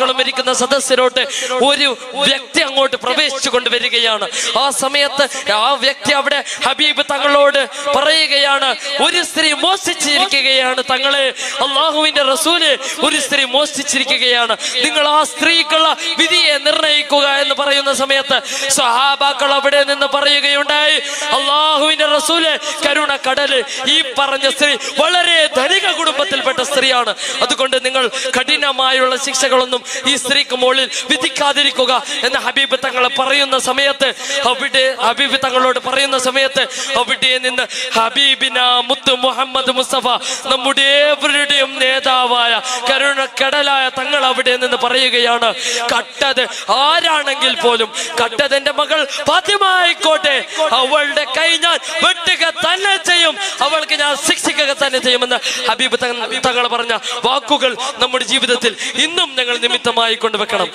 ിരിക്കുന്ന സദസ്യരോട്ട് ഒരു വ്യക്തി അങ്ങോട്ട് പ്രവേശിച്ചു കൊണ്ടുവരികയാണ്. ആ സമയത്ത് ആ വ്യക്തി അവിടെ ഹബീബ് തങ്ങളോട് പറയുകയാണ്, ഒരു സ്ത്രീ മോഷ്ടിച്ചിരിക്കുകയാണ് തങ്ങളെ, അള്ളാഹുവിന്റെ റസൂല് ഒരു സ്ത്രീ മോഷ്ടിച്ചിരിക്കുകയാണ്, നിങ്ങൾ ആ സ്ത്രീക്കുള്ള വിധിയെ നിർണയിക്കുക എന്ന് പറയുന്ന സമയത്ത് സ്വഹാബാക്കൾ അവിടെ നിന്ന് പറയുകയുണ്ടായി, അള്ളാഹുവിന്റെ റസൂല് കരുണ കടല്, ഈ പറഞ്ഞ സ്ത്രീ വളരെ ധനിക കുടുംബത്തിൽപ്പെട്ട സ്ത്രീയാണ്, അതുകൊണ്ട് നിങ്ങൾ കഠിനമായുള്ള ശിക്ഷകളൊന്നും ഈ സ്ത്രീക്ക് മുകളിൽ വിധിക്കാതിരിക്കുക എന്ന് ഹബീബ് തങ്ങളെ പറയുന്ന സമയത്ത്, ഹബീബ് തങ്ങളോട് പറയുന്ന സമയത്ത് അവിടെ നിന്ന് ഹബീബിന മുത്ത് മുഹമ്മദ് മുസ്തഫ, നമ്മുടെ ഏവരുടെയും നേതാവായ കരുണക്കടലായ തങ്ങൾ അവിടെ നിന്ന് പറയുകയാണ്, കട്ടത് ആരാണെങ്കിൽ പോലും, കട്ടത് എന്റെ മകൾ ഫാത്തിമ ആയിക്കോട്ടെ, അവളുടെ കൈ ഞാൻ വെട്ടുക തന്നെ ചെയ്യും, അവൾക്ക് ഞാൻ ശിക്ഷിക്കുക തന്നെ ചെയ്യുമെന്ന് ഹബീബ് തങ്ങൾ പറഞ്ഞ വാക്കുകൾ നമ്മുടെ ജീവിതത്തിൽ ഇന്നും ഞങ്ങൾ നിമിത്തമായി കൊണ്ടുവെക്കണം.